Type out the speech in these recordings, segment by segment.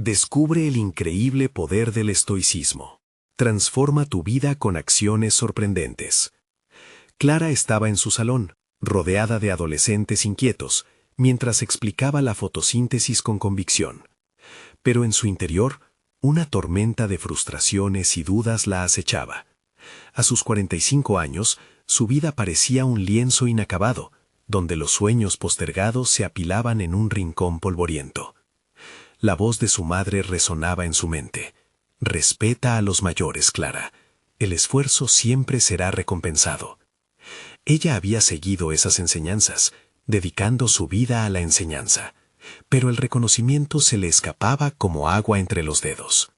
Descubre el increíble poder del estoicismo. Transforma tu vida con acciones sorprendentes. Clara estaba en su salón, rodeada de adolescentes inquietos, mientras explicaba la fotosíntesis con convicción. Pero en su interior, una tormenta de frustraciones y dudas la acechaba. A sus 45 años, su vida parecía un lienzo inacabado, donde los sueños postergados se apilaban en un rincón polvoriento. La voz de su madre resonaba en su mente. Respeta a los mayores, Clara. El esfuerzo siempre será recompensado. Ella había seguido esas enseñanzas, dedicando su vida a la enseñanza, pero el reconocimiento se le escapaba como agua entre los dedos.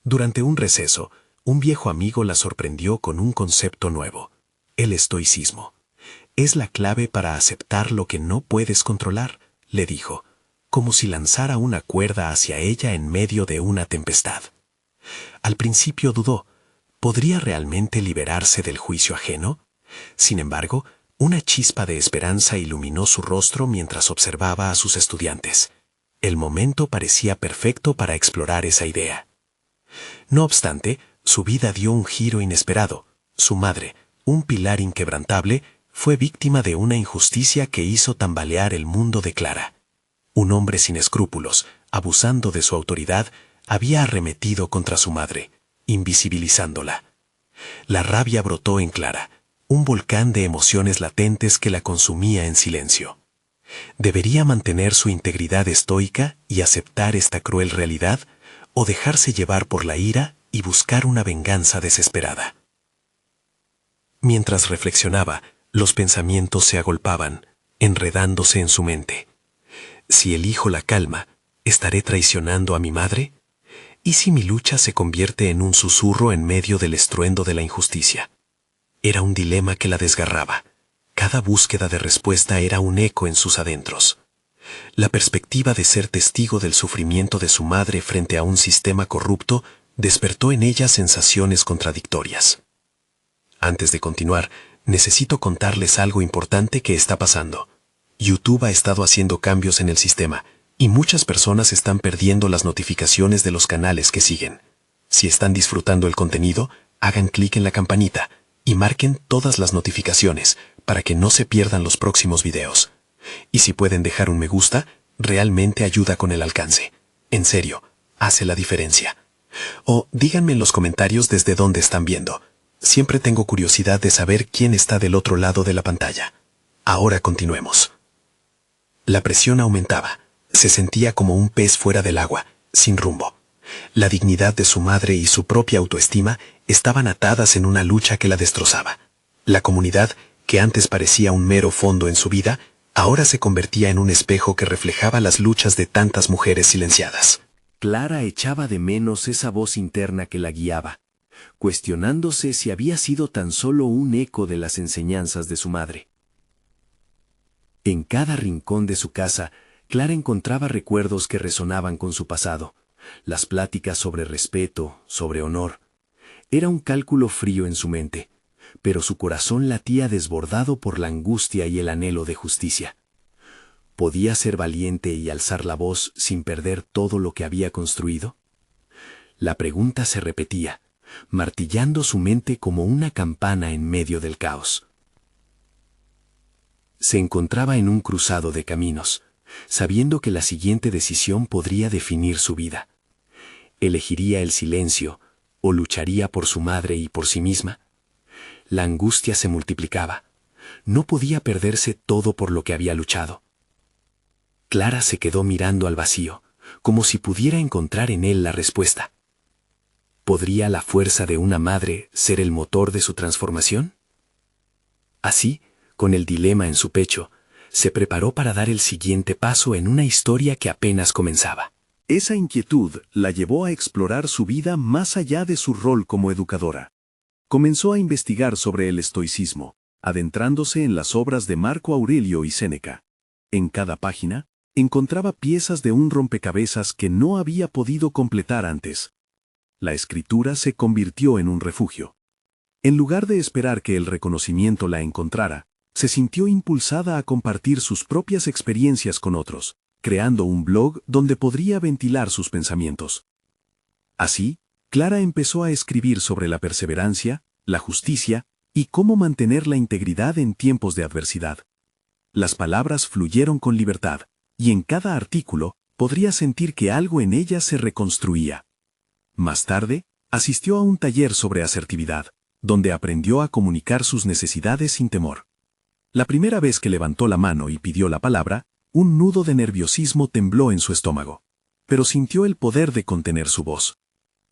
Durante un receso, un viejo amigo la sorprendió con un concepto nuevo: el estoicismo. Es la clave para aceptar lo que no puedes controlar, le dijo, como si lanzara una cuerda hacia ella en medio de una tempestad. Al principio dudó, ¿podría realmente liberarse del juicio ajeno? Sin embargo, una chispa de esperanza iluminó su rostro mientras observaba a sus estudiantes. El momento parecía perfecto para explorar esa idea. No obstante, su vida dio un giro inesperado. Su madre, un pilar inquebrantable, fue víctima de una injusticia que hizo tambalear el mundo de Clara. Un hombre sin escrúpulos, abusando de su autoridad, había arremetido contra su madre, invisibilizándola. La rabia brotó en Clara, un volcán de emociones latentes que la consumía en silencio. ¿Debería mantener su integridad estoica y aceptar esta cruel realidad, o dejarse llevar por la ira y buscar una venganza desesperada? Mientras reflexionaba, los pensamientos se agolpaban, enredándose en su mente. Si elijo la calma, ¿estaré traicionando a mi madre? ¿Y si mi lucha se convierte en un susurro en medio del estruendo de la injusticia? Era un dilema que la desgarraba. Cada búsqueda de respuesta era un eco en sus adentros. La perspectiva de ser testigo del sufrimiento de su madre frente a un sistema corrupto despertó en ella sensaciones contradictorias. Antes de continuar, necesito contarles algo importante que está pasando. YouTube ha estado haciendo cambios en el sistema, y muchas personas están perdiendo las notificaciones de los canales que siguen. Si están disfrutando el contenido, hagan clic en la campanita y marquen todas las notificaciones para que no se pierdan los próximos videos. Y si pueden dejar un me gusta, realmente ayuda con el alcance. En serio, hace la diferencia. O díganme en los comentarios desde dónde están viendo. Siempre tengo curiosidad de saber quién está del otro lado de la pantalla. Ahora continuemos. La presión aumentaba. Se sentía como un pez fuera del agua, sin rumbo. La dignidad de su madre y su propia autoestima estaban atadas en una lucha que la destrozaba. La comunidad, que antes parecía un mero fondo en su vida, ahora se convertía en un espejo que reflejaba las luchas de tantas mujeres silenciadas. Clara echaba de menos esa voz interna que la guiaba, cuestionándose si había sido tan solo un eco de las enseñanzas de su madre. En cada rincón de su casa, Clara encontraba recuerdos que resonaban con su pasado. Las pláticas sobre respeto, sobre honor. Era un cálculo frío en su mente, pero su corazón latía desbordado por la angustia y el anhelo de justicia. ¿Podía ser valiente y alzar la voz sin perder todo lo que había construido? La pregunta se repetía, martillando su mente como una campana en medio del caos. Se encontraba en un cruzado de caminos, sabiendo que la siguiente decisión podría definir su vida. ¿Elegiría el silencio o lucharía por su madre y por sí misma? La angustia se multiplicaba. No podía perderse todo por lo que había luchado. Clara se quedó mirando al vacío, como si pudiera encontrar en él la respuesta. ¿Podría la fuerza de una madre ser el motor de su transformación? Así, con el dilema en su pecho, se preparó para dar el siguiente paso en una historia que apenas comenzaba. Esa inquietud la llevó a explorar su vida más allá de su rol como educadora. Comenzó a investigar sobre el estoicismo, adentrándose en las obras de Marco Aurelio y Séneca. En cada página, encontraba piezas de un rompecabezas que no había podido completar antes. La escritura se convirtió en un refugio. En lugar de esperar que el reconocimiento la encontrara, se sintió impulsada a compartir sus propias experiencias con otros, creando un blog donde podría ventilar sus pensamientos. Así, Clara empezó a escribir sobre la perseverancia, la justicia y cómo mantener la integridad en tiempos de adversidad. Las palabras fluyeron con libertad, y en cada artículo podría sentir que algo en ella se reconstruía. Más tarde, asistió a un taller sobre asertividad, donde aprendió a comunicar sus necesidades sin temor. La primera vez que levantó la mano y pidió la palabra, un nudo de nerviosismo tembló en su estómago, pero sintió el poder de contener su voz.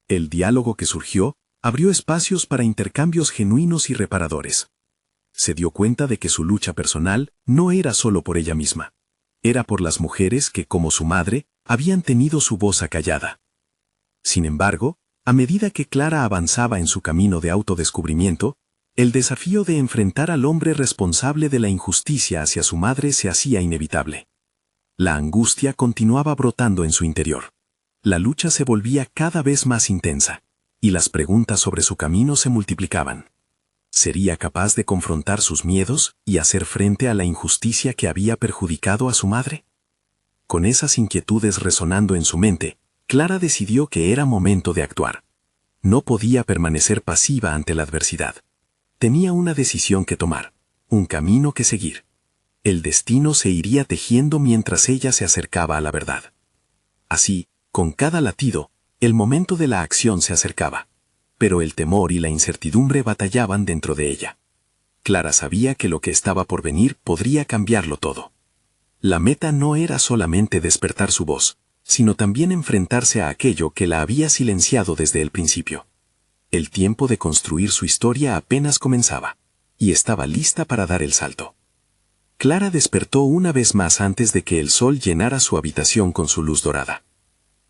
El diálogo que surgió abrió espacios para intercambios genuinos y reparadores. Se dio cuenta de que su lucha personal no era solo por ella misma. Era por las mujeres que, como su madre, habían tenido su voz acallada. Sin embargo, a medida que Clara avanzaba en su camino de autodescubrimiento, el desafío de enfrentar al hombre responsable de la injusticia hacia su madre se hacía inevitable. La angustia continuaba brotando en su interior. La lucha se volvía cada vez más intensa, y las preguntas sobre su camino se multiplicaban. ¿Sería capaz de confrontar sus miedos y hacer frente a la injusticia que había perjudicado a su madre? Con esas inquietudes resonando en su mente, Clara decidió que era momento de actuar. No podía permanecer pasiva ante la adversidad. Tenía una decisión que tomar, un camino que seguir. El destino se iría tejiendo mientras ella se acercaba a la verdad. Así, con cada latido, el momento de la acción se acercaba, pero el temor y la incertidumbre batallaban dentro de ella. Clara sabía que lo que estaba por venir podría cambiarlo todo. La meta no era solamente despertar su voz, sino también enfrentarse a aquello que la había silenciado desde el principio. El tiempo de construir su historia apenas comenzaba, y estaba lista para dar el salto. Clara despertó una vez más antes de que el sol llenara su habitación con su luz dorada.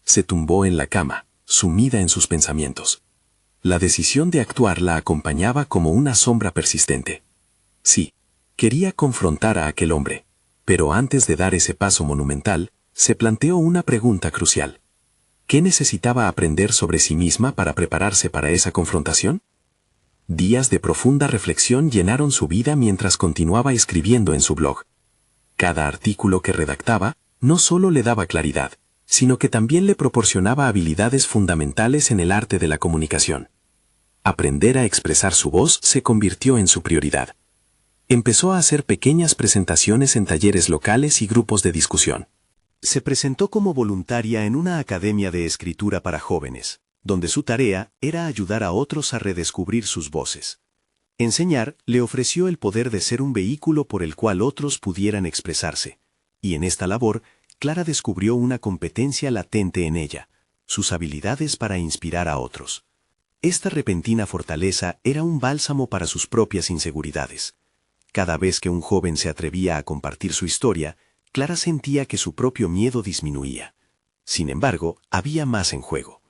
Se tumbó en la cama, sumida en sus pensamientos. La decisión de actuar la acompañaba como una sombra persistente. Sí, quería confrontar a aquel hombre, pero antes de dar ese paso monumental, se planteó una pregunta crucial. ¿Qué necesitaba aprender sobre sí misma para prepararse para esa confrontación? Días de profunda reflexión llenaron su vida mientras continuaba escribiendo en su blog. Cada artículo que redactaba no solo le daba claridad, sino que también le proporcionaba habilidades fundamentales en el arte de la comunicación. Aprender a expresar su voz se convirtió en su prioridad. Empezó a hacer pequeñas presentaciones en talleres locales y grupos de discusión. Se presentó como voluntaria en una academia de escritura para jóvenes, donde su tarea era ayudar a otros a redescubrir sus voces. Enseñar le ofreció el poder de ser un vehículo por el cual otros pudieran expresarse, y en esta labor, Clara descubrió una competencia latente en ella, sus habilidades para inspirar a otros. Esta repentina fortaleza era un bálsamo para sus propias inseguridades. Cada vez que un joven se atrevía a compartir su historia, Clara sentía que su propio miedo disminuía. Sin embargo, había más en juego.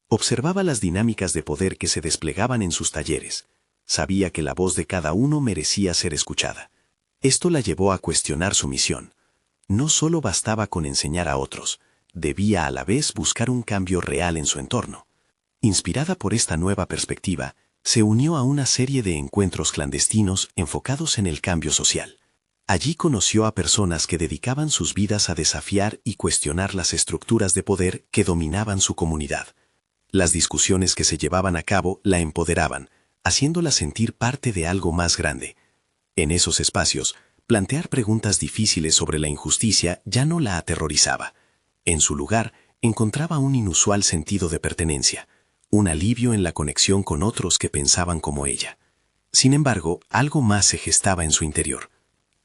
Observaba las dinámicas de poder que se desplegaban en sus talleres. Sabía que la voz de cada uno merecía ser escuchada. Esto la llevó a cuestionar su misión. No solo bastaba con enseñar a otros, debía a la vez buscar un cambio real en su entorno. Inspirada por esta nueva perspectiva, se unió a una serie de encuentros clandestinos enfocados en el cambio social. Allí conoció a personas que dedicaban sus vidas a desafiar y cuestionar las estructuras de poder que dominaban su comunidad. Las discusiones que se llevaban a cabo la empoderaban, haciéndola sentir parte de algo más grande. En esos espacios, plantear preguntas difíciles sobre la injusticia ya no la aterrorizaba. En su lugar, encontraba un inusual sentido de pertenencia, un alivio en la conexión con otros que pensaban como ella. Sin embargo, algo más se gestaba en su interior.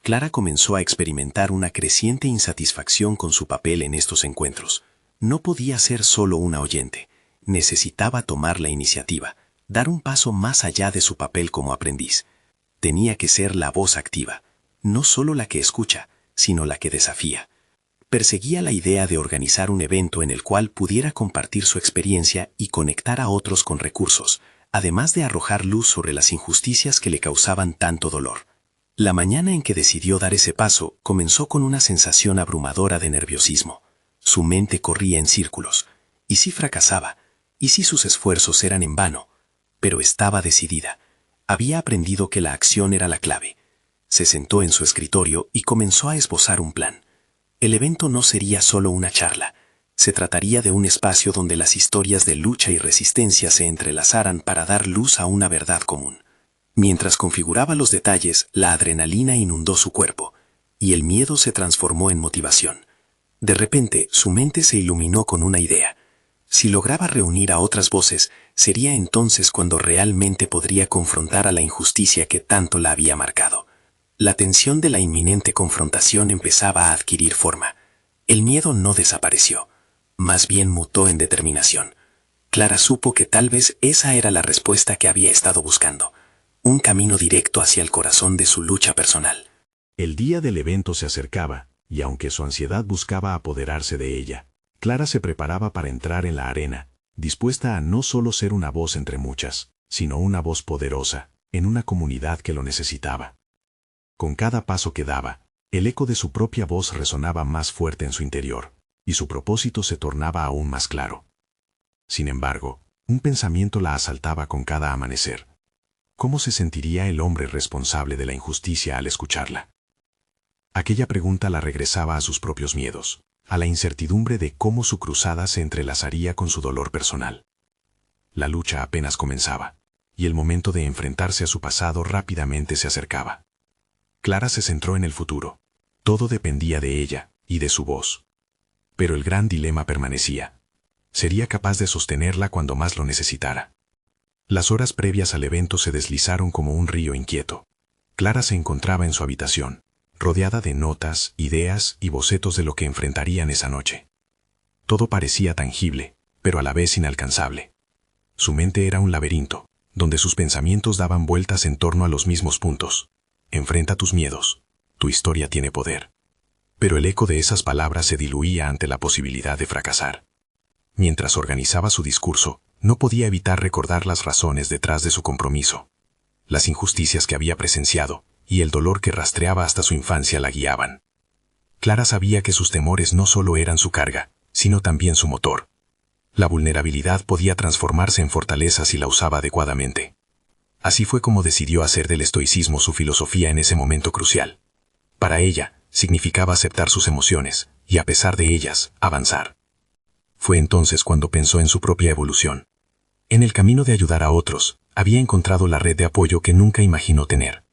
Clara comenzó a experimentar una creciente insatisfacción con su papel en estos encuentros. No podía ser solo una oyente. Necesitaba tomar la iniciativa, dar un paso más allá de su papel como aprendiz. Tenía que ser la voz activa, no solo la que escucha, sino la que desafía. Perseguía la idea de organizar un evento en el cual pudiera compartir su experiencia y conectar a otros con recursos, además de arrojar luz sobre las injusticias que le causaban tanto dolor. La mañana en que decidió dar ese paso comenzó con una sensación abrumadora de nerviosismo. Su mente corría en círculos. ¿Y si fracasaba? ¿Y si sus esfuerzos eran en vano? Pero estaba decidida. Había aprendido que la acción era la clave. Se sentó en su escritorio y comenzó a esbozar un plan. El evento no sería solo una charla. Se trataría de un espacio donde las historias de lucha y resistencia se entrelazaran para dar luz a una verdad común. Mientras configuraba los detalles, la adrenalina inundó su cuerpo, y el miedo se transformó en motivación. De repente, su mente se iluminó con una idea. Si lograba reunir a otras voces, sería entonces cuando realmente podría confrontar a la injusticia que tanto la había marcado. La tensión de la inminente confrontación empezaba a adquirir forma. El miedo no desapareció, más bien mutó en determinación. Clara supo que tal vez esa era la respuesta que había estado buscando, un camino directo hacia el corazón de su lucha personal. El día del evento se acercaba, y aunque su ansiedad buscaba apoderarse de ella, Clara se preparaba para entrar en la arena, dispuesta a no solo ser una voz entre muchas, sino una voz poderosa, en una comunidad que lo necesitaba. Con cada paso que daba, el eco de su propia voz resonaba más fuerte en su interior, y su propósito se tornaba aún más claro. Sin embargo, un pensamiento la asaltaba con cada amanecer. ¿Cómo se sentiría el hombre responsable de la injusticia al escucharla? Aquella pregunta la regresaba a sus propios miedos, a la incertidumbre de cómo su cruzada se entrelazaría con su dolor personal. La lucha apenas comenzaba, y el momento de enfrentarse a su pasado rápidamente se acercaba. Clara se centró en el futuro. Todo dependía de ella y de su voz. Pero el gran dilema permanecía. ¿Sería capaz de sostenerla cuando más lo necesitara? Las horas previas al evento se deslizaron como un río inquieto. Clara se encontraba en su habitación, rodeada de notas, ideas y bocetos de lo que enfrentarían esa noche. Todo parecía tangible, pero a la vez inalcanzable. Su mente era un laberinto, donde sus pensamientos daban vueltas en torno a los mismos puntos. Enfrenta tus miedos. Tu historia tiene poder. Pero el eco de esas palabras se diluía ante la posibilidad de fracasar. Mientras organizaba su discurso, no podía evitar recordar las razones detrás de su compromiso. Las injusticias que había presenciado y el dolor que rastreaba hasta su infancia la guiaban. Clara sabía que sus temores no solo eran su carga, sino también su motor. La vulnerabilidad podía transformarse en fortaleza si la usaba adecuadamente. Así fue como decidió hacer del estoicismo su filosofía en ese momento crucial. Para ella, significaba aceptar sus emociones, y a pesar de ellas, avanzar. Fue entonces cuando pensó en su propia evolución. En el camino de ayudar a otros, había encontrado la red de apoyo que nunca imaginó tener.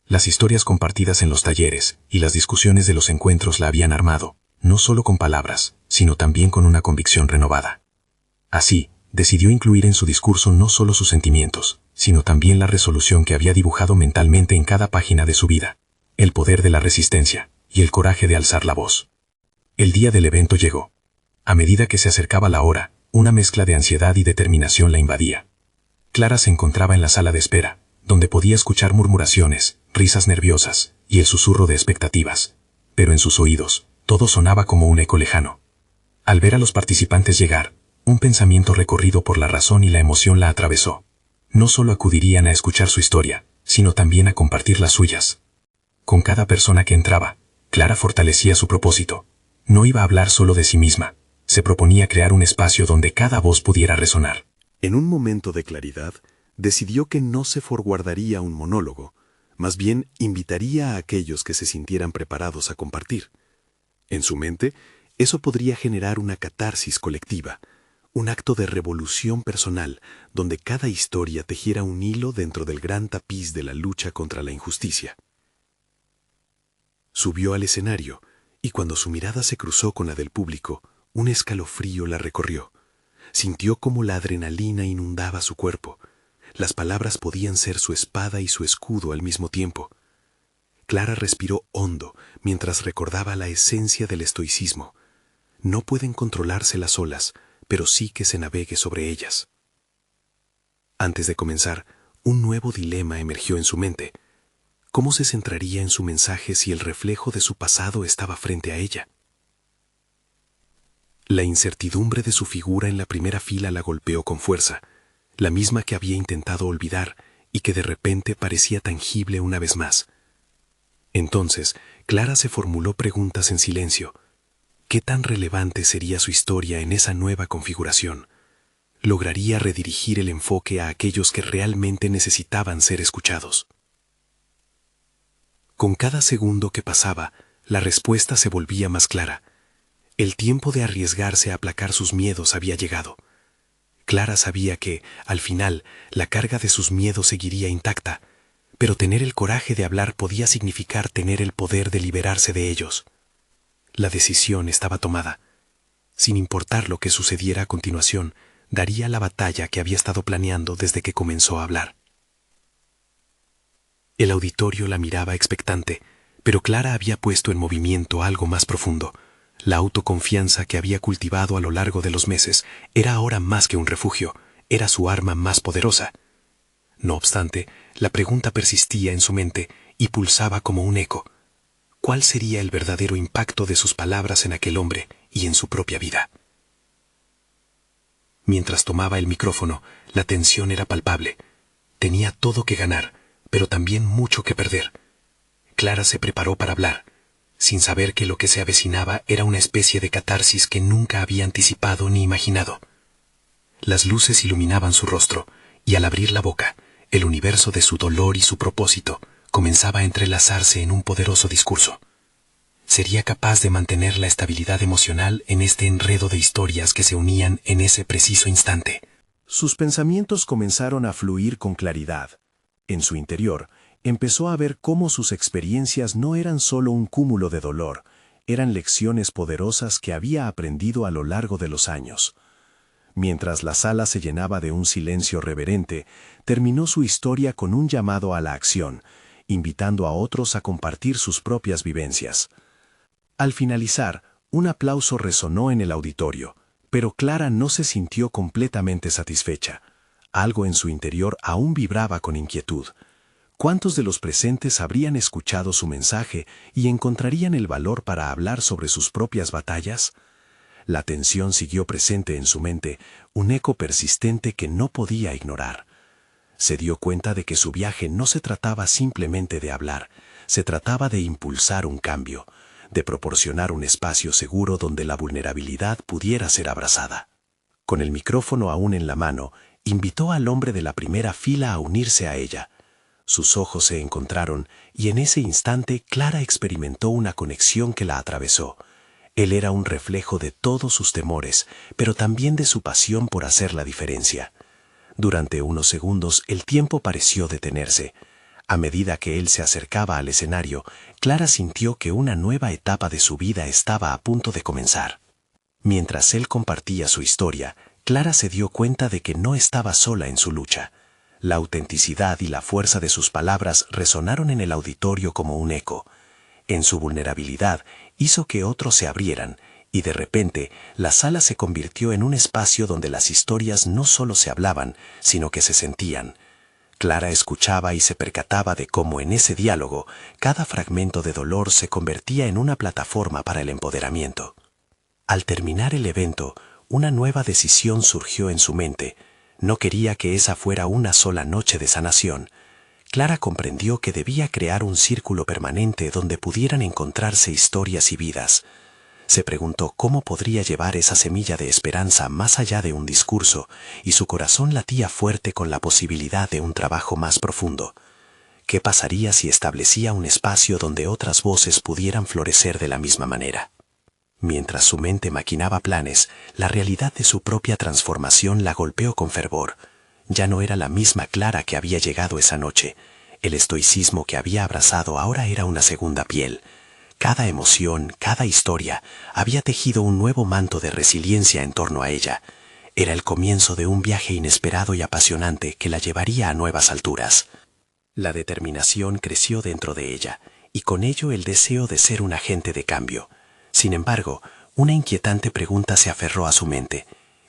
Las historias compartidas en los talleres y las discusiones de los encuentros la habían armado, no solo con palabras, sino también con una convicción renovada. Así, decidió incluir en su discurso no solo sus sentimientos, sino también la resolución que había dibujado mentalmente en cada página de su vida, el poder de la resistencia y el coraje de alzar la voz. El día del evento llegó. A medida que se acercaba la hora, una mezcla de ansiedad y determinación la invadía. Clara se encontraba en la sala de espera, donde podía escuchar murmuraciones, risas nerviosas y el susurro de expectativas. Pero en sus oídos, todo sonaba como un eco lejano. Al ver a los participantes llegar, un pensamiento recorrido por la razón y la emoción la atravesó. No solo acudirían a escuchar su historia, sino también a compartir las suyas. Con cada persona que entraba, Clara fortalecía su propósito. No iba a hablar solo de sí misma. Se proponía crear un espacio donde cada voz pudiera resonar. En un momento de claridad, decidió que no se forguardaría un monólogo, más bien invitaría a aquellos que se sintieran preparados a compartir. En su mente, eso podría generar una catarsis colectiva, un acto de revolución personal, donde cada historia tejiera un hilo dentro del gran tapiz de la lucha contra la injusticia. Subió al escenario, y cuando su mirada se cruzó con la del público, un escalofrío la recorrió. Sintió como la adrenalina inundaba su cuerpo. Las palabras podían ser su espada y su escudo al mismo tiempo. Clara respiró hondo mientras recordaba la esencia del estoicismo. No pueden controlarse las olas, pero sí que se navegue sobre ellas. Antes de comenzar, un nuevo dilema emergió en su mente. ¿Cómo se centraría en su mensaje si el reflejo de su pasado estaba frente a ella? La incertidumbre de su figura en la primera fila la golpeó con fuerza, la misma que había intentado olvidar y que de repente parecía tangible una vez más. Entonces, Clara se formuló preguntas en silencio. ¿Qué tan relevante sería su historia en esa nueva configuración? ¿Lograría redirigir el enfoque a aquellos que realmente necesitaban ser escuchados? Con cada segundo que pasaba, La respuesta se volvía más clara. El tiempo de arriesgarse a aplacar sus miedos había llegado. Clara sabía que, al final, la carga de sus miedos seguiría intacta, pero tener el coraje de hablar podía significar tener el poder de liberarse de ellos. La decisión estaba tomada. Sin importar lo que sucediera a continuación, daría la batalla que había estado planeando desde que comenzó a hablar. El auditorio la miraba expectante, pero Clara había puesto en movimiento algo más profundo. La autoconfianza que había cultivado a lo largo de los meses era ahora más que un refugio, era su arma más poderosa. No obstante, la pregunta persistía en su mente y pulsaba como un eco. ¿Cuál sería el verdadero impacto de sus palabras en aquel hombre y en su propia vida? Mientras tomaba el micrófono, la tensión era palpable. Tenía todo que ganar, pero también mucho que perder. Clara se preparó para hablar, sin saber que lo que se avecinaba era una especie de catarsis que nunca había anticipado ni imaginado. Las luces iluminaban su rostro, y al abrir la boca, el universo de su dolor y su propósito comenzaba a entrelazarse en un poderoso discurso. ¿Sería capaz de mantener la estabilidad emocional en este enredo de historias que se unían en ese preciso instante? Sus pensamientos comenzaron a fluir con claridad. En su interior, empezó a ver cómo sus experiencias no eran solo un cúmulo de dolor, eran lecciones poderosas que había aprendido a lo largo de los años. Mientras la sala se llenaba de un silencio reverente, terminó su historia con un llamado a la acción, invitando a otros a compartir sus propias vivencias. Al finalizar, un aplauso resonó en el auditorio, pero Clara no se sintió completamente satisfecha. Algo en su interior aún vibraba con inquietud. ¿Cuántos de los presentes habrían escuchado su mensaje y encontrarían el valor para hablar sobre sus propias batallas? La tensión siguió presente en su mente, un eco persistente que no podía ignorar. Se dio cuenta de que su viaje no se trataba simplemente de hablar, se trataba de impulsar un cambio, de proporcionar un espacio seguro donde la vulnerabilidad pudiera ser abrazada. Con el micrófono aún en la mano, invitó al hombre de la primera fila a unirse a ella. Sus ojos se encontraron y en ese instante Clara experimentó una conexión que la atravesó. Él era un reflejo de todos sus temores, pero también de su pasión por hacer la diferencia. Durante unos segundos el tiempo pareció detenerse. A medida que él se acercaba al escenario, Clara sintió que una nueva etapa de su vida estaba a punto de comenzar. Mientras él compartía su historia, Clara se dio cuenta de que no estaba sola en su lucha. La autenticidad y la fuerza de sus palabras resonaron en el auditorio como un eco. En su vulnerabilidad hizo que otros se abrieran, y de repente la sala se convirtió en un espacio donde las historias no solo se hablaban, sino que se sentían. Clara escuchaba y se percataba de cómo en ese diálogo cada fragmento de dolor se convertía en una plataforma para el empoderamiento. Al terminar el evento, una nueva decisión surgió en su mente. No quería que esa fuera una sola noche de sanación. Clara comprendió que debía crear un círculo permanente donde pudieran encontrarse historias y vidas. Se preguntó cómo podría llevar esa semilla de esperanza más allá de un discurso, y su corazón latía fuerte con la posibilidad de un trabajo más profundo. ¿Qué pasaría si establecía un espacio donde otras voces pudieran florecer de la misma manera? Mientras su mente maquinaba planes, la realidad de su propia transformación la golpeó con fervor. Ya no era la misma Clara que había llegado esa noche. El estoicismo que había abrazado ahora era una segunda piel. Cada emoción, cada historia, había tejido un nuevo manto de resiliencia en torno a ella. Era el comienzo de un viaje inesperado y apasionante que la llevaría a nuevas alturas. La determinación creció dentro de ella, y con ello el deseo de ser un agente de cambio. Sin embargo, una inquietante pregunta se aferró a su mente.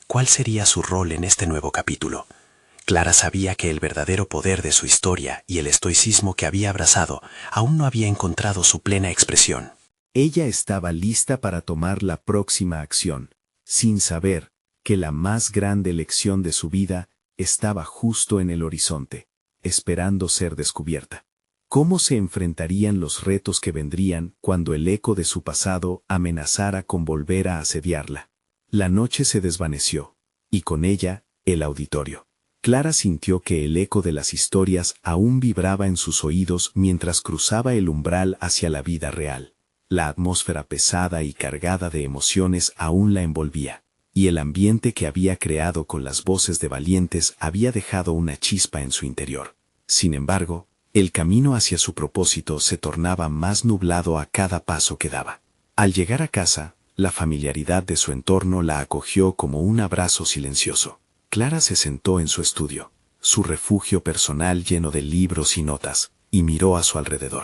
¿Cuál sería su rol en este nuevo capítulo? Clara sabía que el verdadero poder de su historia y el estoicismo que había abrazado aún no había encontrado su plena expresión. Ella estaba lista para tomar la próxima acción, sin saber que la más grande lección de su vida estaba justo en el horizonte, esperando ser descubierta. ¿Cómo se enfrentarían los retos que vendrían cuando el eco de su pasado amenazara con volver a asediarla? La noche se desvaneció, y con ella, el auditorio. Clara sintió que el eco de las historias aún vibraba en sus oídos mientras cruzaba el umbral hacia la vida real. La atmósfera pesada y cargada de emociones aún la envolvía, y el ambiente que había creado con las voces de valientes había dejado una chispa en su interior. Sin embargo, el camino hacia su propósito se tornaba más nublado a cada paso que daba. Al llegar a casa, la familiaridad de su entorno la acogió como un abrazo silencioso. Clara se sentó en su estudio, su refugio personal lleno de libros y notas, y miró a su alrededor.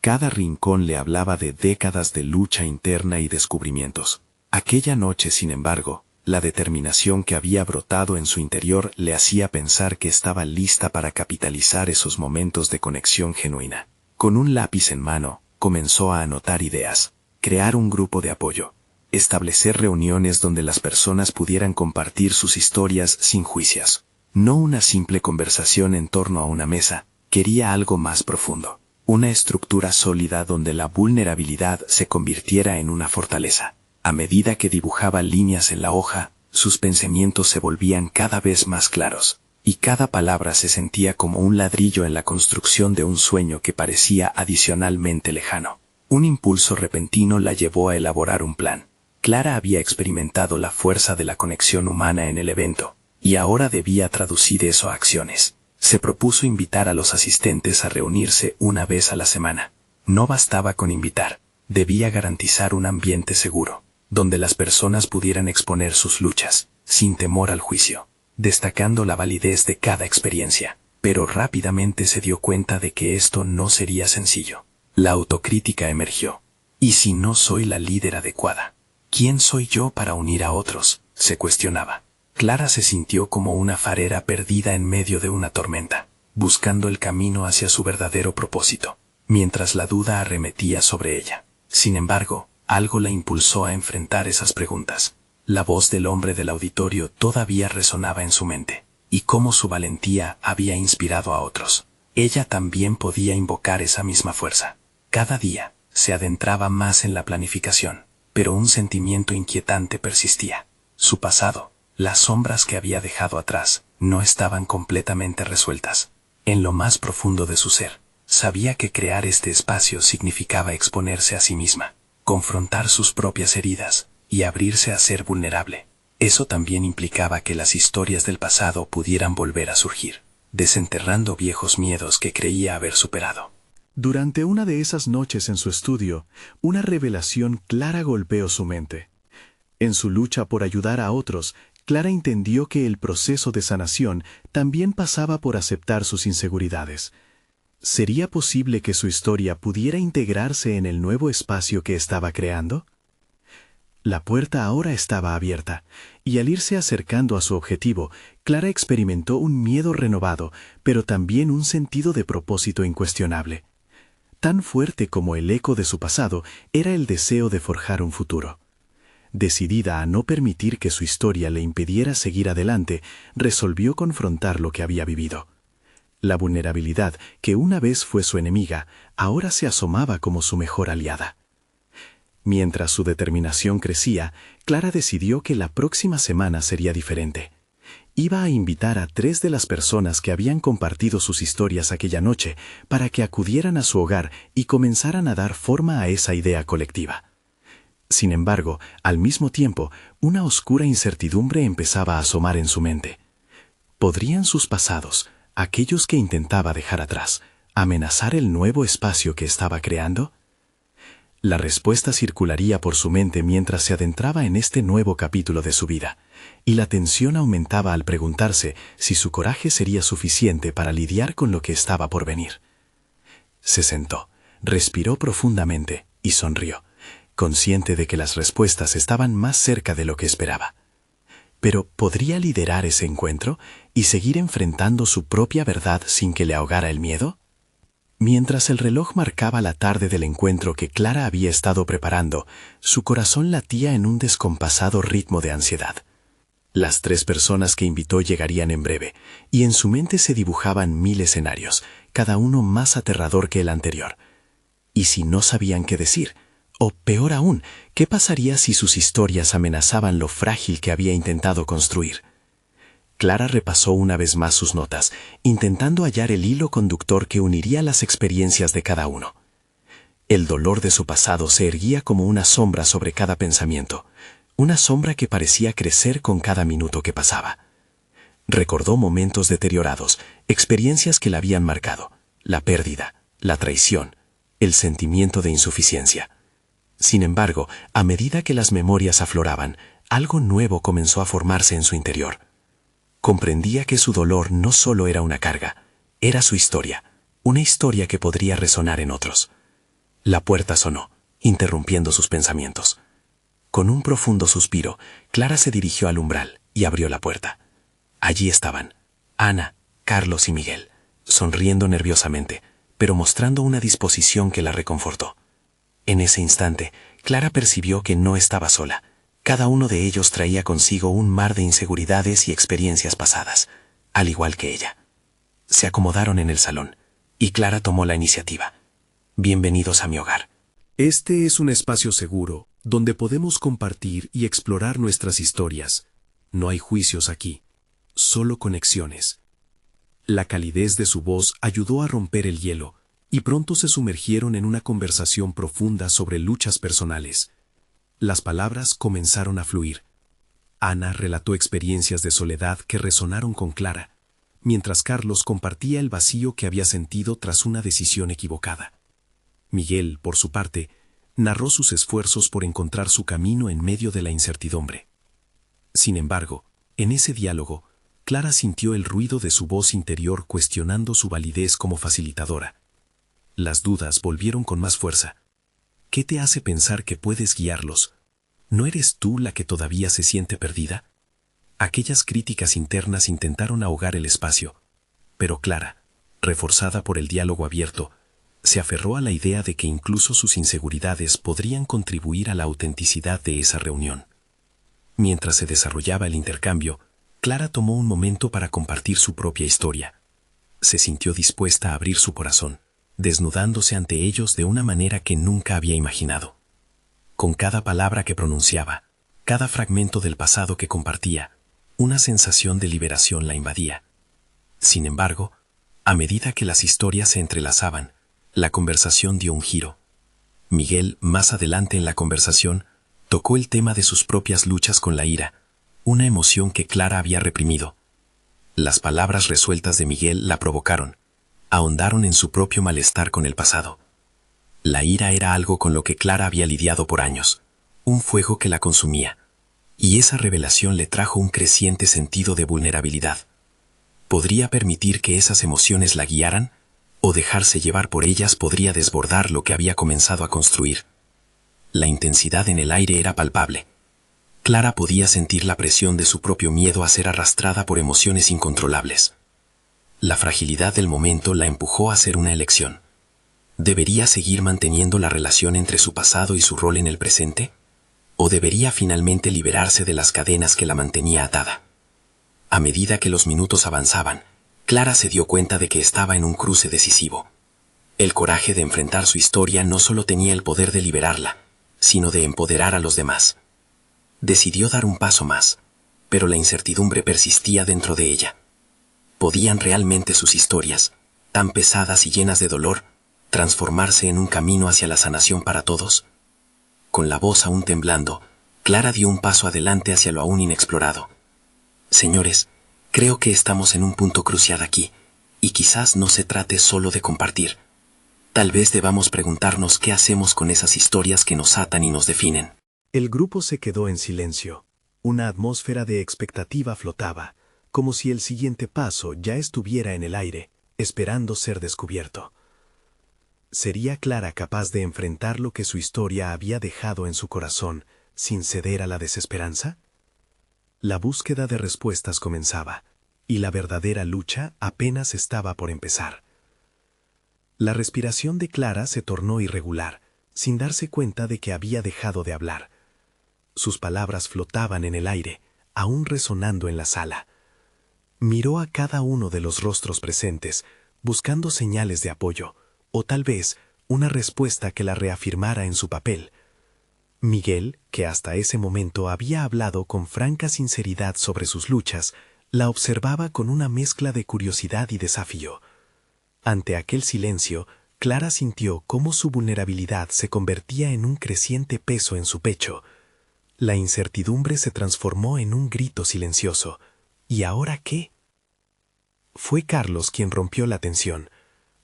Cada rincón le hablaba de décadas de lucha interna y descubrimientos. Aquella noche, sin embargo, la determinación que había brotado en su interior le hacía pensar que estaba lista para capitalizar esos momentos de conexión genuina. Con un lápiz en mano, comenzó a anotar ideas, crear un grupo de apoyo, establecer reuniones donde las personas pudieran compartir sus historias sin juicios. No una simple conversación en torno a una mesa, quería algo más profundo. Una estructura sólida donde la vulnerabilidad se convirtiera en una fortaleza. A medida que dibujaba líneas en la hoja, sus pensamientos se volvían cada vez más claros, y cada palabra se sentía como un ladrillo en la construcción de un sueño que parecía adicionalmente lejano. Un impulso repentino la llevó a elaborar un plan. Clara había experimentado la fuerza de la conexión humana en el evento, y ahora debía traducir eso a acciones. Se propuso invitar a los asistentes a reunirse una vez a la semana. No bastaba con invitar, debía garantizar un ambiente seguro, donde las personas pudieran exponer sus luchas, sin temor al juicio, destacando la validez de cada experiencia. Pero rápidamente se dio cuenta de que esto no sería sencillo. La autocrítica emergió. ¿Y si no soy la líder adecuada? ¿Quién soy yo para unir a otros?, se cuestionaba. Clara se sintió como una farera perdida en medio de una tormenta, buscando el camino hacia su verdadero propósito, mientras la duda arremetía sobre ella. Sin embargo, algo la impulsó a enfrentar esas preguntas. La voz del hombre del auditorio todavía resonaba en su mente, y cómo su valentía había inspirado a otros. Ella también podía invocar esa misma fuerza. Cada día, se adentraba más en la planificación, pero un sentimiento inquietante persistía. Su pasado, las sombras que había dejado atrás, no estaban completamente resueltas. En lo más profundo de su ser, sabía que crear este espacio significaba exponerse a sí misma, confrontar sus propias heridas y abrirse a ser vulnerable. Eso también implicaba que las historias del pasado pudieran volver a surgir, desenterrando viejos miedos que creía haber superado. Durante una de esas noches en su estudio, una revelación clara golpeó su mente. En su lucha por ayudar a otros, Clara entendió que el proceso de sanación también pasaba por aceptar sus inseguridades. ¿Sería posible que su historia pudiera integrarse en el nuevo espacio que estaba creando? La puerta ahora estaba abierta, y al irse acercando a su objetivo, Clara experimentó un miedo renovado, pero también un sentido de propósito incuestionable. Tan fuerte como el eco de su pasado era el deseo de forjar un futuro. Decidida a no permitir que su historia le impidiera seguir adelante, resolvió confrontar lo que había vivido. La vulnerabilidad, que una vez fue su enemiga, ahora se asomaba como su mejor aliada. Mientras su determinación crecía, Clara decidió que la próxima semana sería diferente. Iba a invitar a 3 de las personas que habían compartido sus historias aquella noche para que acudieran a su hogar y comenzaran a dar forma a esa idea colectiva. Sin embargo, al mismo tiempo, una oscura incertidumbre empezaba a asomar en su mente. ¿Podrían sus pasados, aquellos que intentaba dejar atrás, amenazar el nuevo espacio que estaba creando? La respuesta circularía por su mente mientras se adentraba en este nuevo capítulo de su vida, y la tensión aumentaba al preguntarse si su coraje sería suficiente para lidiar con lo que estaba por venir. Se sentó, respiró profundamente y sonrió, consciente de que las respuestas estaban más cerca de lo que esperaba. Pero ¿podría liderar ese encuentro y seguir enfrentando su propia verdad sin que le ahogara el miedo? Mientras el reloj marcaba la tarde del encuentro que Clara había estado preparando, su corazón latía en un descompasado ritmo de ansiedad. Las 3 personas que invitó llegarían en breve, y en su mente se dibujaban 1000 escenarios, cada uno más aterrador que el anterior. ¿Y si no sabían qué decir? O peor aún, ¿qué pasaría si sus historias amenazaban lo frágil que había intentado construir? Clara repasó una vez más sus notas, intentando hallar el hilo conductor que uniría las experiencias de cada uno. El dolor de su pasado se erguía como una sombra sobre cada pensamiento, una sombra que parecía crecer con cada minuto que pasaba. Recordó momentos deteriorados, experiencias que la habían marcado, la pérdida, la traición, el sentimiento de insuficiencia. Sin embargo, a medida que las memorias afloraban, algo nuevo comenzó a formarse en su interior. Comprendía que su dolor no solo era una carga, era su historia, una historia que podría resonar en otros. La puerta sonó, interrumpiendo sus pensamientos. Con un profundo suspiro, Clara se dirigió al umbral y abrió la puerta. Allí estaban, Ana, Carlos y Miguel, sonriendo nerviosamente, pero mostrando una disposición que la reconfortó. En ese instante, Clara percibió que no estaba sola. Cada uno de ellos traía consigo un mar de inseguridades y experiencias pasadas, al igual que ella. Se acomodaron en el salón, y Clara tomó la iniciativa. Bienvenidos a mi hogar. Este es un espacio seguro, donde podemos compartir y explorar nuestras historias. No hay juicios aquí, solo conexiones. La calidez de su voz ayudó a romper el hielo, y pronto se sumergieron en una conversación profunda sobre luchas personales. Las palabras comenzaron a fluir. Ana relató experiencias de soledad que resonaron con Clara, mientras Carlos compartía el vacío que había sentido tras una decisión equivocada. Miguel, por su parte, narró sus esfuerzos por encontrar su camino en medio de la incertidumbre. Sin embargo, en ese diálogo, Clara sintió el ruido de su voz interior cuestionando su validez como facilitadora. Las dudas volvieron con más fuerza. ¿Qué te hace pensar que puedes guiarlos? ¿No eres tú la que todavía se siente perdida? Aquellas críticas internas intentaron ahogar el espacio, pero Clara, reforzada por el diálogo abierto, se aferró a la idea de que incluso sus inseguridades podrían contribuir a la autenticidad de esa reunión. Mientras se desarrollaba el intercambio, Clara tomó un momento para compartir su propia historia. Se sintió dispuesta a abrir su corazón, desnudándose ante ellos de una manera que nunca había imaginado. Con cada palabra que pronunciaba, cada fragmento del pasado que compartía, una sensación de liberación la invadía. Sin embargo, a medida que las historias se entrelazaban, la conversación dio un giro. Miguel, más adelante en la conversación, tocó el tema de sus propias luchas con la ira, una emoción que Clara había reprimido. Las palabras resueltas de Miguel la provocaron, ahondaron en su propio malestar con el pasado. La ira era algo con lo que Clara había lidiado por años, un fuego que la consumía, y esa revelación le trajo un creciente sentido de vulnerabilidad. ¿Podría permitir que esas emociones la guiaran? ¿O dejarse llevar por ellas podría desbordar lo que había comenzado a construir? La intensidad en el aire era palpable. Clara podía sentir la presión de su propio miedo a ser arrastrada por emociones incontrolables. La fragilidad del momento la empujó a hacer una elección. ¿Debería seguir manteniendo la relación entre su pasado y su rol en el presente? ¿O debería finalmente liberarse de las cadenas que la mantenía atada? A medida que los minutos avanzaban, Clara se dio cuenta de que estaba en un cruce decisivo. El coraje de enfrentar su historia no solo tenía el poder de liberarla, sino de empoderar a los demás. Decidió dar un paso más, pero la incertidumbre persistía dentro de ella. ¿Podían realmente sus historias, tan pesadas y llenas de dolor, transformarse en un camino hacia la sanación para todos? Con la voz aún temblando, Clara dio un paso adelante hacia lo aún inexplorado. Señores, creo que estamos en un punto crucial aquí, y quizás no se trate solo de compartir. Tal vez debamos preguntarnos qué hacemos con esas historias que nos atan y nos definen. El grupo se quedó en silencio. Una atmósfera de expectativa flotaba, como si el siguiente paso ya estuviera en el aire, esperando ser descubierto. ¿Sería Clara capaz de enfrentar lo que su historia había dejado en su corazón, sin ceder a la desesperanza? La búsqueda de respuestas comenzaba, y la verdadera lucha apenas estaba por empezar. La respiración de Clara se tornó irregular, sin darse cuenta de que había dejado de hablar. Sus palabras flotaban en el aire, aún resonando en la sala. Miró a cada uno de los rostros presentes, buscando señales de apoyo, o tal vez una respuesta que la reafirmara en su papel. Miguel, que hasta ese momento había hablado con franca sinceridad sobre sus luchas, la observaba con una mezcla de curiosidad y desafío. Ante aquel silencio, Clara sintió cómo su vulnerabilidad se convertía en un creciente peso en su pecho. La incertidumbre se transformó en un grito silencioso. ¿Y ahora qué? Fue Carlos quien rompió la tensión.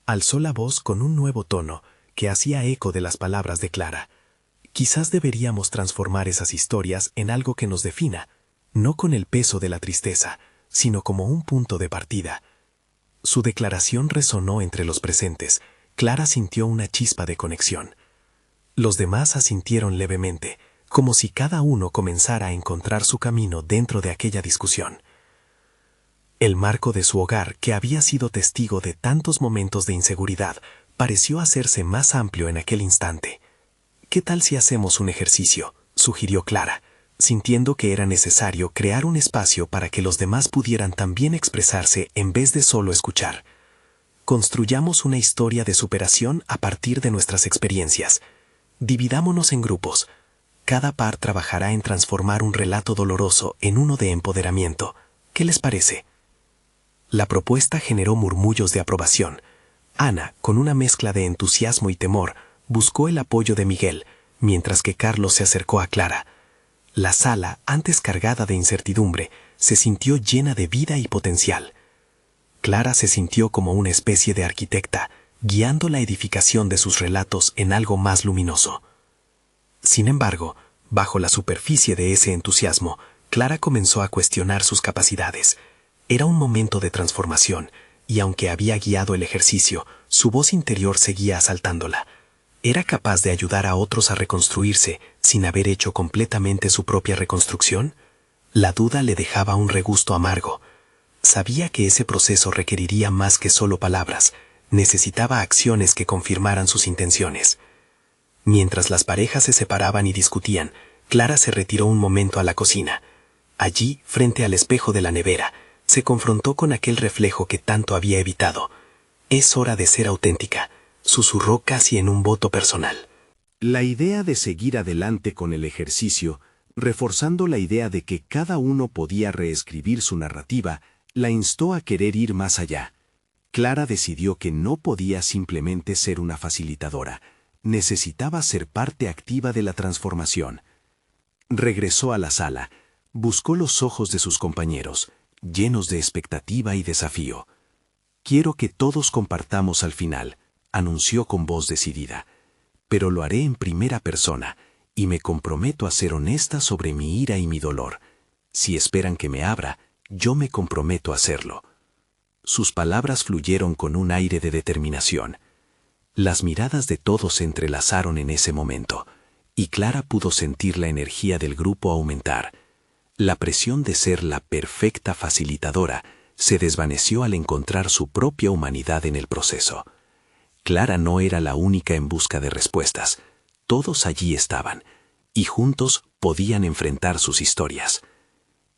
Alzó la voz con un nuevo tono que hacía eco de las palabras de Clara. Quizás deberíamos transformar esas historias en algo que nos defina, no con el peso de la tristeza, sino como un punto de partida. Su declaración resonó entre los presentes. Clara sintió una chispa de conexión. Los demás asintieron levemente, como si cada uno comenzara a encontrar su camino dentro de aquella discusión. El marco de su hogar, que había sido testigo de tantos momentos de inseguridad, pareció hacerse más amplio en aquel instante. ¿Qué tal si hacemos un ejercicio?, sugirió Clara, sintiendo que era necesario crear un espacio para que los demás pudieran también expresarse en vez de solo escuchar. Construyamos una historia de superación a partir de nuestras experiencias. Dividámonos en grupos. Cada par trabajará en transformar un relato doloroso en uno de empoderamiento. ¿Qué les parece? La propuesta generó murmullos de aprobación. Ana, con una mezcla de entusiasmo y temor, buscó el apoyo de Miguel, mientras que Carlos se acercó a Clara. La sala, antes cargada de incertidumbre, se sintió llena de vida y potencial. Clara se sintió como una especie de arquitecta, guiando la edificación de sus relatos en algo más luminoso. Sin embargo, bajo la superficie de ese entusiasmo, Clara comenzó a cuestionar sus capacidades. Era un momento de transformación, y aunque había guiado el ejercicio, su voz interior seguía asaltándola. ¿Era capaz de ayudar a otros a reconstruirse sin haber hecho completamente su propia reconstrucción? La duda le dejaba un regusto amargo. Sabía que ese proceso requeriría más que solo palabras, necesitaba acciones que confirmaran sus intenciones. Mientras las parejas se separaban y discutían, Clara se retiró un momento a la cocina. Allí, frente al espejo de la nevera, se confrontó con aquel reflejo que tanto había evitado. «Es hora de ser auténtica», susurró casi en un voto personal. La idea de seguir adelante con el ejercicio, reforzando la idea de que cada uno podía reescribir su narrativa, la instó a querer ir más allá. Clara decidió que no podía simplemente ser una facilitadora, necesitaba ser parte activa de la transformación. Regresó a la sala, buscó los ojos de sus compañeros, llenos de expectativa y desafío. «Quiero que todos compartamos al final», anunció con voz decidida. «Pero lo haré en primera persona, y me comprometo a ser honesta sobre mi ira y mi dolor. Si esperan que me abra, yo me comprometo a hacerlo». Sus palabras fluyeron con un aire de determinación. Las miradas de todos se entrelazaron en ese momento, y Clara pudo sentir la energía del grupo aumentar. La presión de ser la perfecta facilitadora se desvaneció al encontrar su propia humanidad en el proceso. Clara no era la única en busca de respuestas. Todos allí estaban, y juntos podían enfrentar sus historias.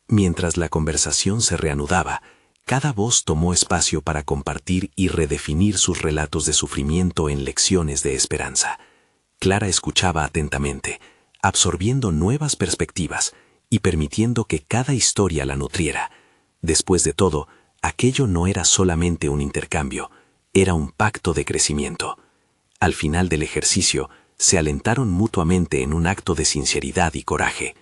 Mientras la conversación se reanudaba, cada voz tomó espacio para compartir y redefinir sus relatos de sufrimiento en lecciones de esperanza. Clara escuchaba atentamente, absorbiendo nuevas perspectivas y permitiendo que cada historia la nutriera. Después de todo, aquello no era solamente un intercambio, era un pacto de crecimiento. Al final del ejercicio, se alentaron mutuamente en un acto de sinceridad y coraje.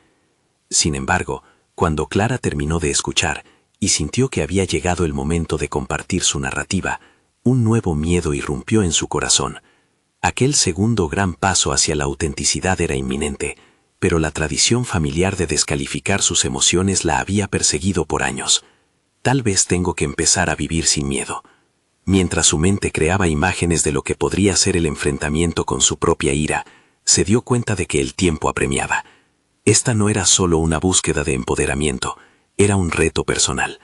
Sin embargo, cuando Clara terminó de escuchar y sintió que había llegado el momento de compartir su narrativa, un nuevo miedo irrumpió en su corazón. Aquel segundo gran paso hacia la autenticidad era inminente, pero la tradición familiar de descalificar sus emociones la había perseguido por años. Tal vez tengo que empezar a vivir sin miedo. Mientras su mente creaba imágenes de lo que podría ser el enfrentamiento con su propia ira, se dio cuenta de que el tiempo apremiaba. Esta no era solo una búsqueda de empoderamiento, era un reto personal.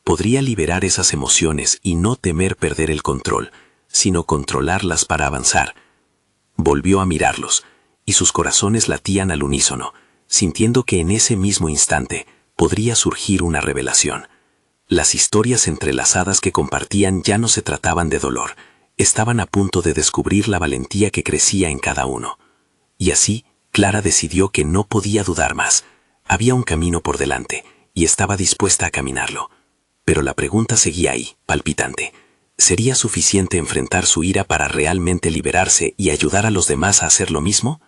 Podría liberar esas emociones y no temer perder el control, sino controlarlas para avanzar. Volvió a mirarlos, y sus corazones latían al unísono, sintiendo que en ese mismo instante podría surgir una revelación. Las historias entrelazadas que compartían ya no se trataban de dolor, estaban a punto de descubrir la valentía que crecía en cada uno. Y así, Clara decidió que no podía dudar más. Había un camino por delante, y estaba dispuesta a caminarlo. Pero la pregunta seguía ahí, palpitante. ¿Sería suficiente enfrentar su ira para realmente liberarse y ayudar a los demás a hacer lo mismo?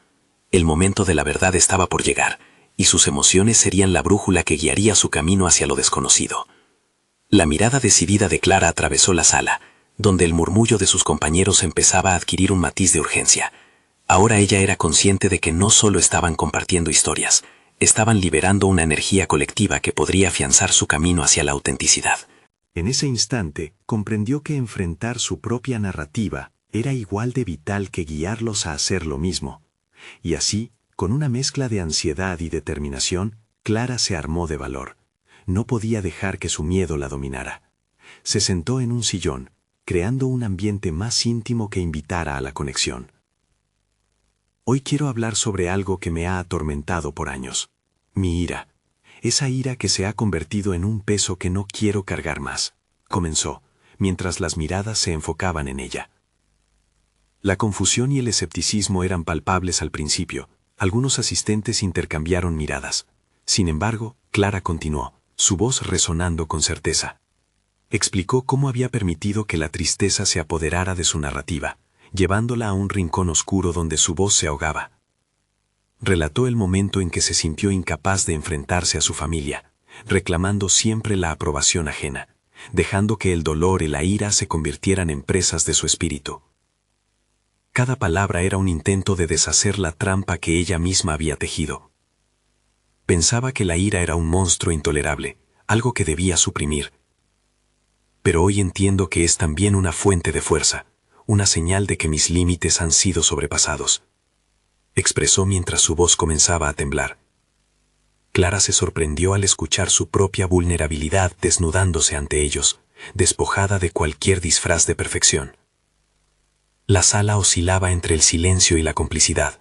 El momento de la verdad estaba por llegar, y sus emociones serían la brújula que guiaría su camino hacia lo desconocido. La mirada decidida de Clara atravesó la sala, donde el murmullo de sus compañeros empezaba a adquirir un matiz de urgencia. Ahora ella era consciente de que no solo estaban compartiendo historias, estaban liberando una energía colectiva que podría afianzar su camino hacia la autenticidad. En ese instante, comprendió que enfrentar su propia narrativa era igual de vital que guiarlos a hacer lo mismo. Y así, con una mezcla de ansiedad y determinación, Clara se armó de valor. No podía dejar que su miedo la dominara. Se sentó en un sillón, creando un ambiente más íntimo que invitara a la conexión. Hoy quiero hablar sobre algo que me ha atormentado por años. Mi ira. Esa ira que se ha convertido en un peso que no quiero cargar más. Comenzó, mientras las miradas se enfocaban en ella. La confusión y el escepticismo eran palpables al principio. Algunos asistentes intercambiaron miradas. Sin embargo, Clara continuó, su voz resonando con certeza. Explicó cómo había permitido que la tristeza se apoderara de su narrativa, llevándola a un rincón oscuro donde su voz se ahogaba. Relató el momento en que se sintió incapaz de enfrentarse a su familia, reclamando siempre la aprobación ajena, dejando que el dolor y la ira se convirtieran en presas de su espíritu. Cada palabra era un intento de deshacer la trampa que ella misma había tejido. Pensaba que la ira era un monstruo intolerable, algo que debía suprimir. Pero hoy entiendo que es también una fuente de fuerza, una señal de que mis límites han sido sobrepasados, expresó mientras su voz comenzaba a temblar. Clara se sorprendió al escuchar su propia vulnerabilidad desnudándose ante ellos, despojada de cualquier disfraz de perfección. La sala oscilaba entre el silencio y la complicidad.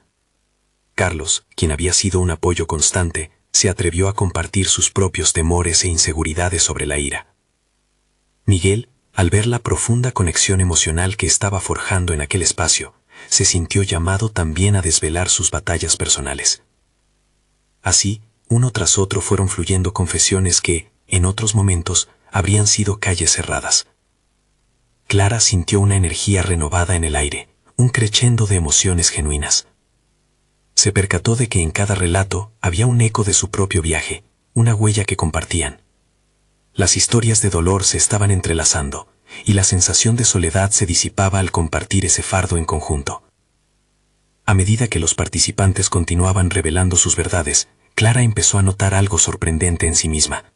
Carlos, quien había sido un apoyo constante, se atrevió a compartir sus propios temores e inseguridades sobre la ira. Miguel, al ver la profunda conexión emocional que estaba forjando en aquel espacio, se sintió llamado también a desvelar sus batallas personales. Así, uno tras otro fueron fluyendo confesiones que, en otros momentos, habrían sido calles cerradas. Clara sintió una energía renovada en el aire, un crescendo de emociones genuinas. Se percató de que en cada relato había un eco de su propio viaje, una huella que compartían. Las historias de dolor se estaban entrelazando, y la sensación de soledad se disipaba al compartir ese fardo en conjunto. A medida que los participantes continuaban revelando sus verdades, Clara empezó a notar algo sorprendente en sí misma.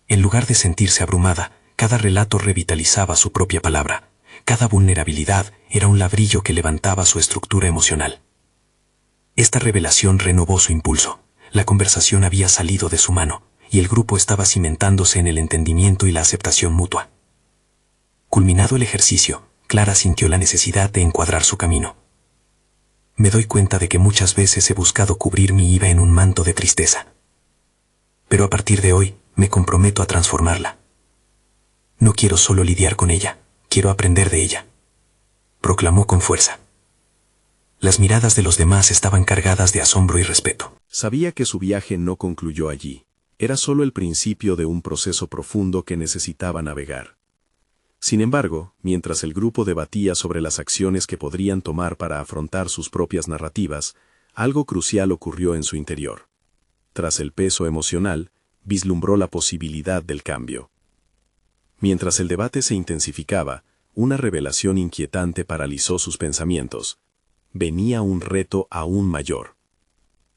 En lugar de sentirse abrumada, cada relato revitalizaba su propia palabra. Cada vulnerabilidad era un ladrillo que levantaba su estructura emocional. Esta revelación renovó su impulso. La conversación había salido de su mano, y el grupo estaba cimentándose en el entendimiento y la aceptación mutua. Culminado el ejercicio, Clara sintió la necesidad de encuadrar su camino. Me doy cuenta de que muchas veces he buscado cubrir mi ira en un manto de tristeza. Pero a partir de hoy, me comprometo a transformarla. No quiero solo lidiar con ella, quiero aprender de ella, proclamó con fuerza. Las miradas de los demás estaban cargadas de asombro y respeto. Sabía que su viaje no concluyó allí. Era solo el principio de un proceso profundo que necesitaba navegar. Sin embargo, mientras el grupo debatía sobre las acciones que podrían tomar para afrontar sus propias narrativas, algo crucial ocurrió en su interior. Tras el peso emocional, vislumbró la posibilidad del cambio. Mientras el debate se intensificaba, una revelación inquietante paralizó sus pensamientos. Venía un reto aún mayor.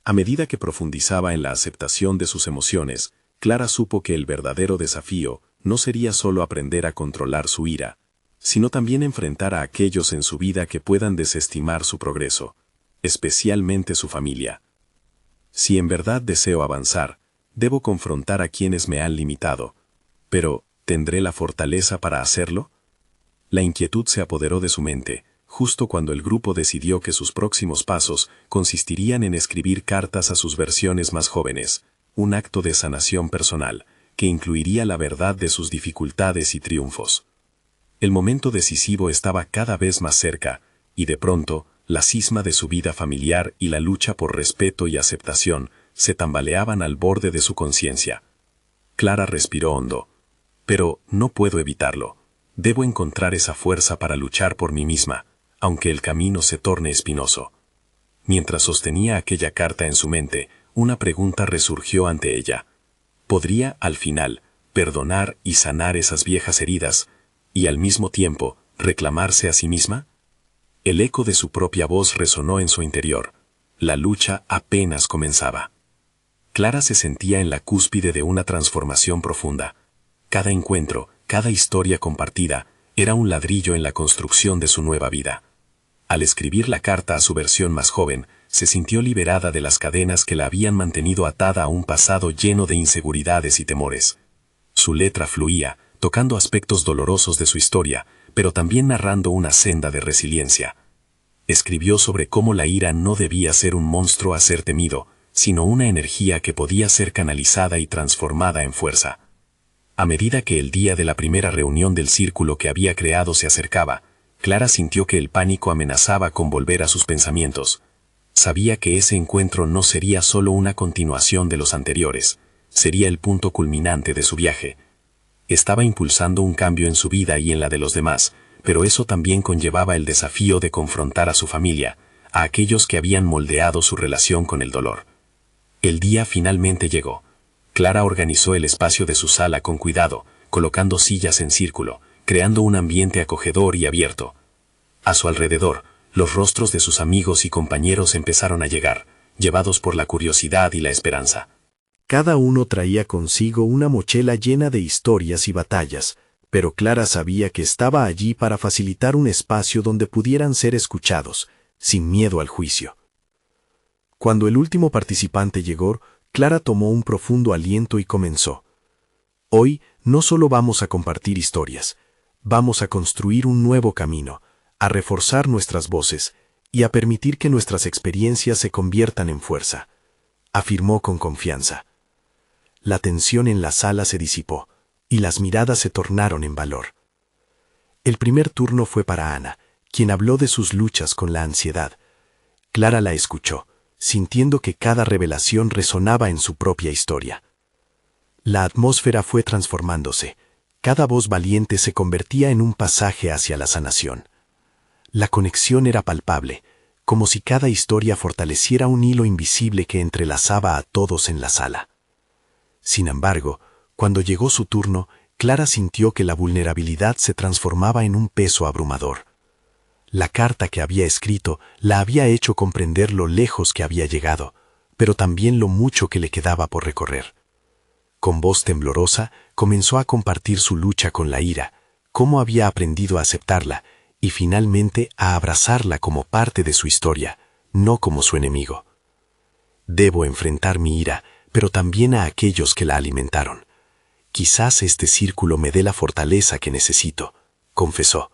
A medida que profundizaba en la aceptación de sus emociones, Clara supo que el verdadero desafío no sería solo aprender a controlar su ira, sino también enfrentar a aquellos en su vida que puedan desestimar su progreso, especialmente su familia. Si en verdad deseo avanzar, debo confrontar a quienes me han limitado, pero ¿tendré la fortaleza para hacerlo? La inquietud se apoderó de su mente, justo cuando el grupo decidió que sus próximos pasos consistirían en escribir cartas a sus versiones más jóvenes, un acto de sanación personal, que incluiría la verdad de sus dificultades y triunfos. El momento decisivo estaba cada vez más cerca, y de pronto, la cisma de su vida familiar y la lucha por respeto y aceptación se tambaleaban al borde de su conciencia. Clara respiró hondo. Pero no puedo evitarlo. Debo encontrar esa fuerza para luchar por mí misma, aunque el camino se torne espinoso. Mientras sostenía aquella carta en su mente, una pregunta resurgió ante ella. ¿Podría, al final, perdonar y sanar esas viejas heridas, y al mismo tiempo, reclamarse a sí misma? El eco de su propia voz resonó en su interior. La lucha apenas comenzaba. Clara se sentía en la cúspide de una transformación profunda. Cada encuentro, cada historia compartida, era un ladrillo en la construcción de su nueva vida. Al escribir la carta a su versión más joven, se sintió liberada de las cadenas que la habían mantenido atada a un pasado lleno de inseguridades y temores. Su letra fluía, tocando aspectos dolorosos de su historia, pero también narrando una senda de resiliencia. Escribió sobre cómo la ira no debía ser un monstruo a ser temido, sino una energía que podía ser canalizada y transformada en fuerza. A medida que el día de la primera reunión del círculo que había creado se acercaba, Clara sintió que el pánico amenazaba con volver a sus pensamientos. Sabía que ese encuentro no sería solo una continuación de los anteriores, sería el punto culminante de su viaje. Estaba impulsando un cambio en su vida y en la de los demás, pero eso también conllevaba el desafío de confrontar a su familia, a aquellos que habían moldeado su relación con el dolor. El día finalmente llegó. Clara organizó el espacio de su sala con cuidado, colocando sillas en círculo, creando un ambiente acogedor y abierto. A su alrededor, los rostros de sus amigos y compañeros empezaron a llegar, llevados por la curiosidad y la esperanza. Cada uno traía consigo una mochila llena de historias y batallas, pero Clara sabía que estaba allí para facilitar un espacio donde pudieran ser escuchados, sin miedo al juicio. Cuando el último participante llegó, Clara tomó un profundo aliento y comenzó. Hoy no solo vamos a compartir historias, vamos a construir un nuevo camino, a reforzar nuestras voces y a permitir que nuestras experiencias se conviertan en fuerza, afirmó con confianza. La tensión en la sala se disipó y las miradas se tornaron en valor. El primer turno fue para Ana, quien habló de sus luchas con la ansiedad. Clara la escuchó, sintiendo que cada revelación resonaba en su propia historia. La atmósfera fue transformándose. Cada voz valiente se convertía en un pasaje hacia la sanación. La conexión era palpable, como si cada historia fortaleciera un hilo invisible que entrelazaba a todos en la sala. Sin embargo, cuando llegó su turno, Clara sintió que la vulnerabilidad se transformaba en un peso abrumador. La carta que había escrito la había hecho comprender lo lejos que había llegado, pero también lo mucho que le quedaba por recorrer. Con voz temblorosa, comenzó a compartir su lucha con la ira, cómo había aprendido a aceptarla y finalmente a abrazarla como parte de su historia, no como su enemigo. Debo enfrentar mi ira, pero también a aquellos que la alimentaron. Quizás este círculo me dé la fortaleza que necesito, confesó.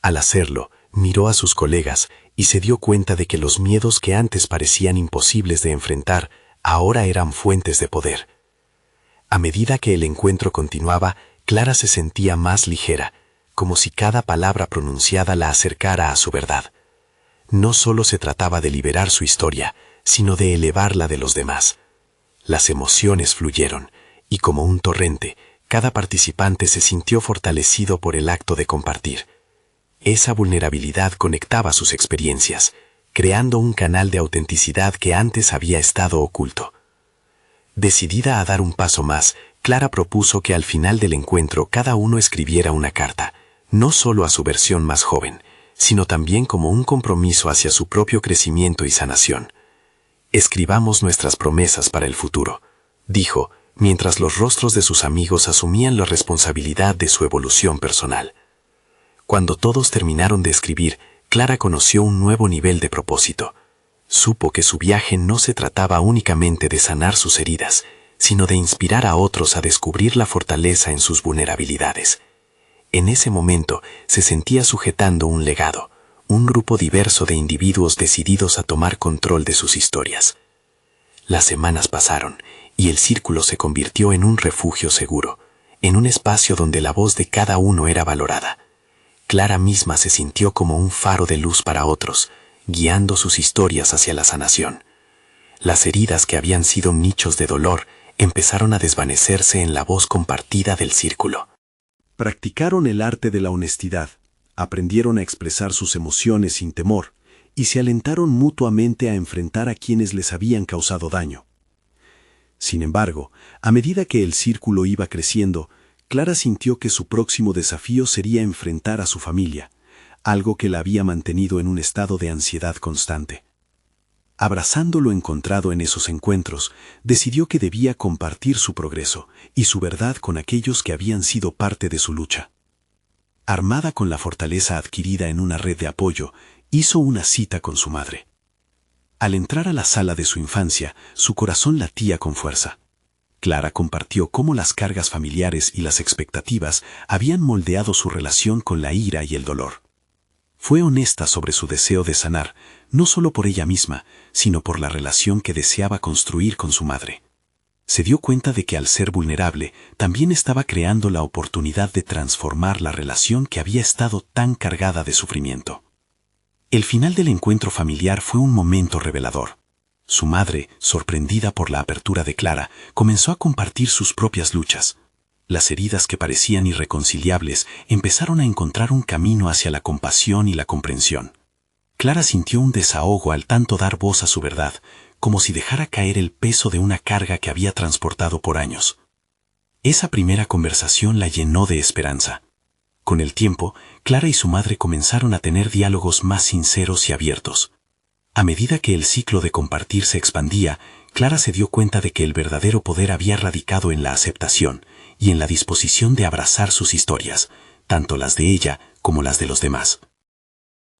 Al hacerlo, miró a sus colegas y se dio cuenta de que los miedos que antes parecían imposibles de enfrentar, ahora eran fuentes de poder. A medida que el encuentro continuaba, Clara se sentía más ligera, como si cada palabra pronunciada la acercara a su verdad. No solo se trataba de liberar su historia, sino de elevarla de los demás. Las emociones fluyeron, y como un torrente, cada participante se sintió fortalecido por el acto de compartir. Esa vulnerabilidad conectaba sus experiencias, creando un canal de autenticidad que antes había estado oculto. Decidida a dar un paso más, Clara propuso que al final del encuentro cada uno escribiera una carta, no solo a su versión más joven, sino también como un compromiso hacia su propio crecimiento y sanación. Escribamos nuestras promesas para el futuro, dijo, mientras los rostros de sus amigos asumían la responsabilidad de su evolución personal. Cuando todos terminaron de escribir, Clara conoció un nuevo nivel de propósito. Supo que su viaje no se trataba únicamente de sanar sus heridas, sino de inspirar a otros a descubrir la fortaleza en sus vulnerabilidades. En ese momento se sentía sujetando un legado, un grupo diverso de individuos decididos a tomar control de sus historias. Las semanas pasaron y el círculo se convirtió en un refugio seguro, en un espacio donde la voz de cada uno era valorada. Clara misma se sintió como un faro de luz para otros, guiando sus historias hacia la sanación. Las heridas que habían sido nichos de dolor empezaron a desvanecerse en la voz compartida del círculo. Practicaron el arte de la honestidad, aprendieron a expresar sus emociones sin temor, y se alentaron mutuamente a enfrentar a quienes les habían causado daño. Sin embargo, a medida que el círculo iba creciendo, Clara sintió que su próximo desafío sería enfrentar a su familia, algo que la había mantenido en un estado de ansiedad constante. Abrazando lo encontrado en esos encuentros, decidió que debía compartir su progreso y su verdad con aquellos que habían sido parte de su lucha. Armada con la fortaleza adquirida en una red de apoyo, hizo una cita con su madre. Al entrar a la sala de su infancia, su corazón latía con fuerza. Clara compartió cómo las cargas familiares y las expectativas habían moldeado su relación con la ira y el dolor. Fue honesta sobre su deseo de sanar, no solo por ella misma, sino por la relación que deseaba construir con su madre. Se dio cuenta de que al ser vulnerable, también estaba creando la oportunidad de transformar la relación que había estado tan cargada de sufrimiento. El final del encuentro familiar fue un momento revelador. Su madre, sorprendida por la apertura de Clara, comenzó a compartir sus propias luchas. Las heridas que parecían irreconciliables empezaron a encontrar un camino hacia la compasión y la comprensión. Clara sintió un desahogo al tanto dar voz a su verdad, como si dejara caer el peso de una carga que había transportado por años. Esa primera conversación la llenó de esperanza. Con el tiempo, Clara y su madre comenzaron a tener diálogos más sinceros y abiertos. A medida que el ciclo de compartir se expandía, Clara se dio cuenta de que el verdadero poder había radicado en la aceptación y en la disposición de abrazar sus historias, tanto las de ella como las de los demás.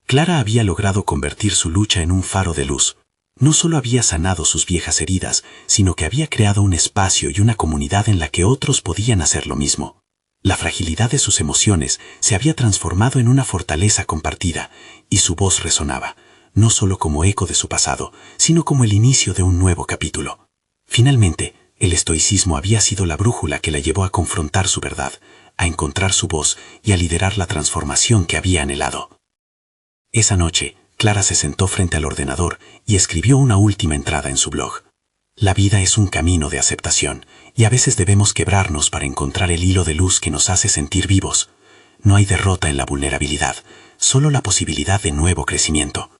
Clara había logrado convertir su lucha en un faro de luz. No solo había sanado sus viejas heridas, sino que había creado un espacio y una comunidad en la que otros podían hacer lo mismo. La fragilidad de sus emociones se había transformado en una fortaleza compartida, y su voz resonaba, no solo como eco de su pasado, sino como el inicio de un nuevo capítulo. Finalmente, el estoicismo había sido la brújula que la llevó a confrontar su verdad, a encontrar su voz y a liderar la transformación que había anhelado. Esa noche, Clara se sentó frente al ordenador y escribió una última entrada en su blog. La vida es un camino de aceptación, y a veces debemos quebrarnos para encontrar el hilo de luz que nos hace sentir vivos. No hay derrota en la vulnerabilidad, solo la posibilidad de nuevo crecimiento.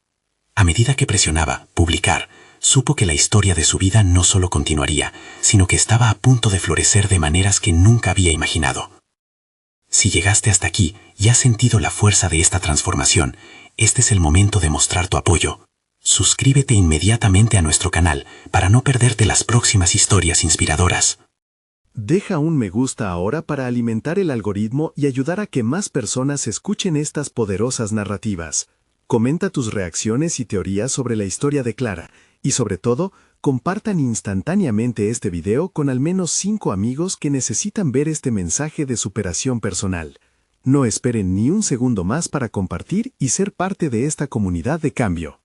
A medida que presionaba publicar, supo que la historia de su vida no solo continuaría, sino que estaba a punto de florecer de maneras que nunca había imaginado. Si llegaste hasta aquí y has sentido la fuerza de esta transformación, este es el momento de mostrar tu apoyo. Suscríbete inmediatamente a nuestro canal para no perderte las próximas historias inspiradoras. Deja un me gusta ahora para alimentar el algoritmo y ayudar a que más personas escuchen estas poderosas narrativas. Comenta tus reacciones y teorías sobre la historia de Clara, y sobre todo, compartan instantáneamente este video con al menos 5 amigos que necesitan ver este mensaje de superación personal. No esperen ni un segundo más para compartir y ser parte de esta comunidad de cambio.